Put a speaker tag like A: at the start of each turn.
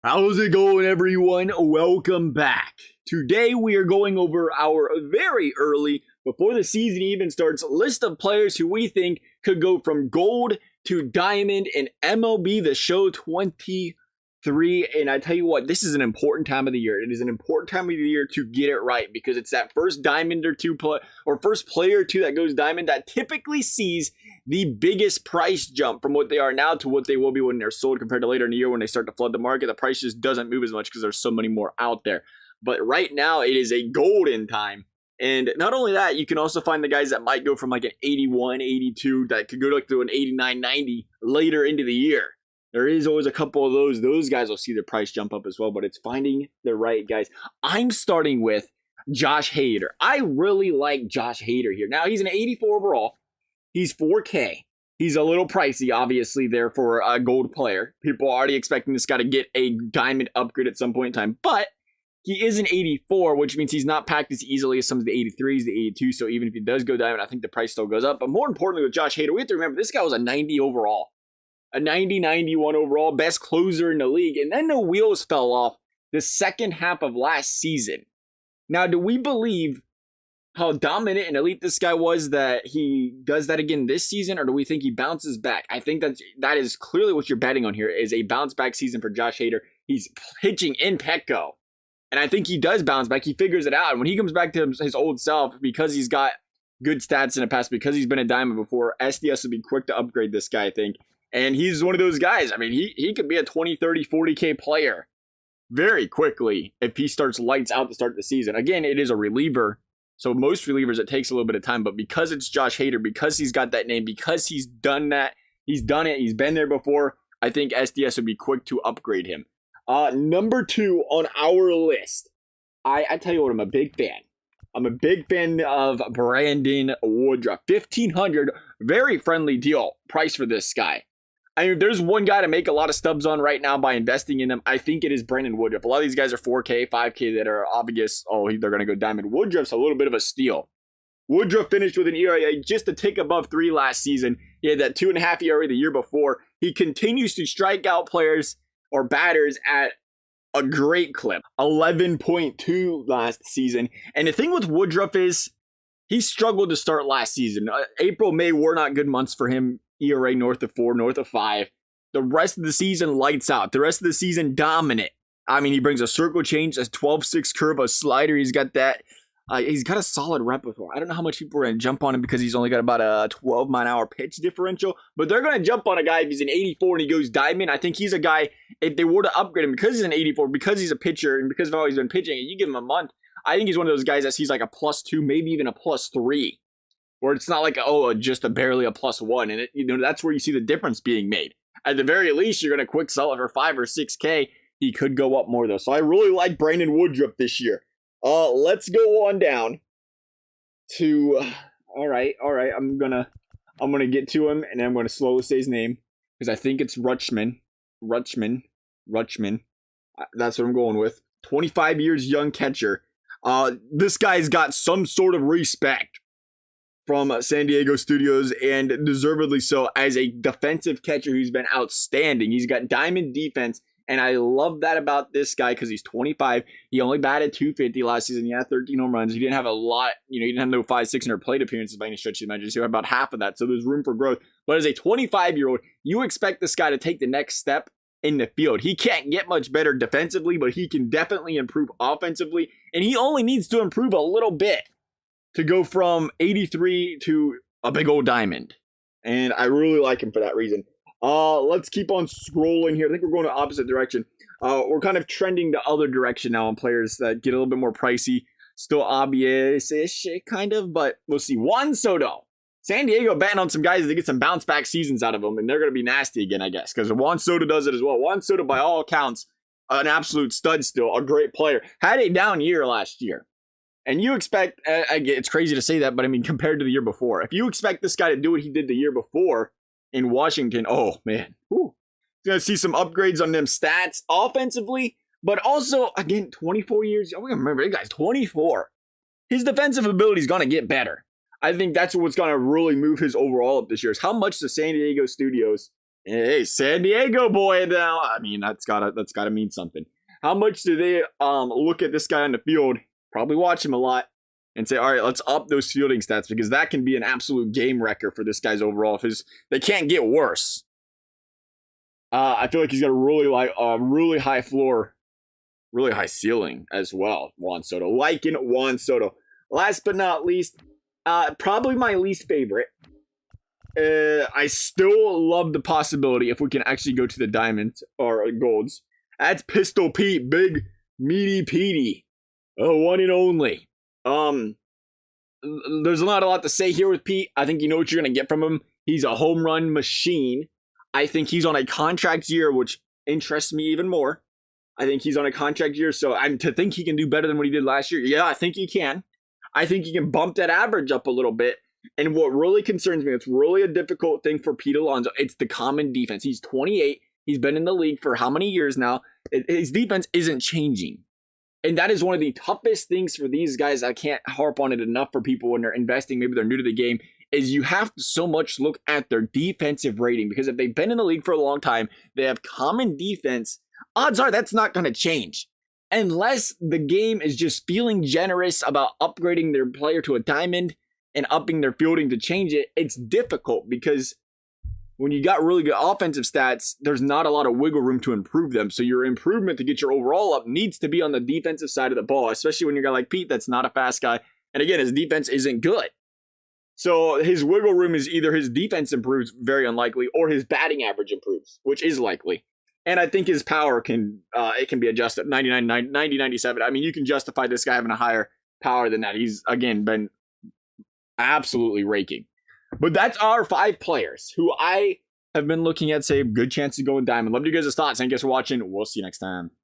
A: How's it going, everyone? Welcome back. Today we are going over our very early, before the season even starts, list of players who we think could go from gold to diamond in MLB The Show 23. And I tell you what, this is an important time of the year. It is an important time of the year to get it right because it's that first diamond or two or first player or two that goes diamond that typically sees the biggest price jump from what they are now to what they will be when they're sold compared to later in the year when they start to flood the market. The price just doesn't move as much because there's so many more out there. But right now it is a golden time. And not only that, you can also find the guys that might go from like an 81, 82 that could go like to an 89, 90 later into the year. There is always a couple of those. Those guys will see their price jump up as well, but it's finding the right guys. I'm starting with Josh Hader. I really like Josh Hader here. Now, he's an 84 overall. He's 4K. He's a little pricey, obviously, there for a gold player. People are already expecting this guy to get a diamond upgrade at some point in time, but he is an 84, which means he's not packed as easily as some of the 83s, the 82, so even if he does go diamond, I think the price still goes up. But more importantly with Josh Hader, we have to remember this guy was a 90 overall. A 90-91 overall, best closer in the league, and then the wheels fell off the second half of last season. Now, do we believe how dominant and elite this guy was that he does that again this season, or do we think he bounces back? I think that is clearly what you're betting on here, is a bounce back season for Josh Hader. He's pitching in Petco, and I think he does bounce back. He figures it out, and when he comes back to his old self, because he's got good stats in the past, because he's been a diamond before, SDS will be quick to upgrade this guy, I think. And he's one of those guys. I mean, he could be a 20, 30, 40K player very quickly if he starts lights out to start the season. Again, it is a reliever. So most relievers, it takes a little bit of time. But because it's Josh Hader, because he's got that name, because he's done that, he's done it, he's been there before, I think SDS would be quick to upgrade him. Number 2 on our list. I tell you what, I'm a big fan. I'm a big fan of Brandon Woodruff. $1,500, very friendly deal price for this guy. I mean, if there's one guy to make a lot of stubs on right now by investing in them, I think it is Brandon Woodruff. A lot of these guys are 4K, 5K that are obvious. Oh, they're going to go diamond. Woodruff's a little bit of a steal. Woodruff finished with an ERA just a tick above 3 last season. He had that 2.5 ERA the year before. He continues to strike out players or batters at a great clip. 11.2 last season. And the thing with Woodruff is he struggled to start last season. April, May were not good months for him. ERA north of 4, north of 5. The rest of the season lights out. The rest of the season dominant. I mean, he brings a circle change, a 12-6 curve, a slider. He's got that. He's got a solid repertoire. I don't know how much people are going to jump on him because he's only got about a 12-mile-an-hour pitch differential, but they're going to jump on a guy if he's an 84 and he goes diamond. I think he's a guy, if they were to upgrade him because he's an 84, because he's a pitcher, and because of how he's been pitching, and you give him a month, I think he's one of those guys that sees like a +2, maybe even a +3. Where it's not like, just barely a +1. And that's where you see the difference being made. At the very least, you're going to quick sell it for 5 or 6K. He could go up more, though. So I really like Brandon Woodruff this year. Let's go on down to, all right. I'm going to get to him, and then I'm going to slowly say his name, because I think it's Rutschman. That's what I'm going with. 25 years young catcher. This guy's got some sort of respect from San Diego Studios, and deservedly so, as a defensive catcher who's been outstanding. He's got diamond defense, and I love that about this guy because he's 25. He only batted .250 last season. He had 13 home runs. He didn't have a lot, he didn't have no 600 plate appearances by any stretch of the imagination. He had about half of that, so there's room for growth. But as a 25-year-old, you expect this guy to take the next step in the field. He can't get much better defensively, but he can definitely improve offensively, and he only needs to improve a little bit to go from 83 to a big old diamond. And I really like him for that reason. Let's keep on scrolling here. I think we're going the opposite direction. We're kind of trending the other direction now on players that get a little bit more pricey. Still obvious-ish, kind of, but we'll see. Juan Soto. San Diego betting on some guys to get some bounce-back seasons out of them, and they're going to be nasty again, I guess, because Juan Soto does it as well. Juan Soto, by all accounts, an absolute stud still, a great player. Had a down year last year. And you expect, it's crazy to say that, but I mean, compared to the year before, if you expect this guy to do what he did the year before in Washington, oh man, he's going to see some upgrades on them stats offensively, but also, again, 24 years. We remember, this guy's 24. His defensive ability is going to get better. I think that's what's going to really move his overall up this year, is how much the San Diego Studios Hey, San Diego boy now. I mean, that's gotta mean something. How much do they look at this guy on the field? Probably watch him a lot and say, all right, let's up those fielding stats because that can be an absolute game wrecker for this guy's overall. They can't get worse. I feel like he's got a really high floor, really high ceiling as well. Juan Soto, liking Juan Soto. Last but not least, probably my least favorite. I still love the possibility if we can actually go to the diamonds or golds. That's Pistol Pete, big meaty Petey, one and only. There's not a lot to say here with Pete. I think you know what you're gonna get from him. He's a home run machine. I think he's on a contract year, which interests me even more. I think he's on a contract year, so I'm to think he can do better than what he did last year. Yeah, I think he can. I think he can bump that average up a little bit. And what really concerns me, it's really a difficult thing for Pete Alonso. It's the common defense. He's 28. He's been in the league for how many years now? His defense isn't changing. And that is one of the toughest things for these guys. I can't harp on it enough for people when they're investing. Maybe they're new to the game. Is you have to so much look at their defensive rating because if they've been in the league for a long time, they have common defense. Odds are that's not going to change unless the game is just feeling generous about upgrading their player to a diamond and upping their fielding to change it. It's difficult because when you got really good offensive stats, there's not a lot of wiggle room to improve them. So your improvement to get your overall up needs to be on the defensive side of the ball, especially when you're a guy like Pete that's not a fast guy. And again, his defense isn't good. So his wiggle room is either his defense improves, very unlikely, or his batting average improves, which is likely. And I think his power can be adjusted 99, 90, 97. I mean, you can justify this guy having a higher power than that. He's, again, been absolutely raking. But that's our 5 players who I have been looking at, say, good chance to go in diamond. Love you guys' thoughts. Thank you guys for watching. We'll see you next time.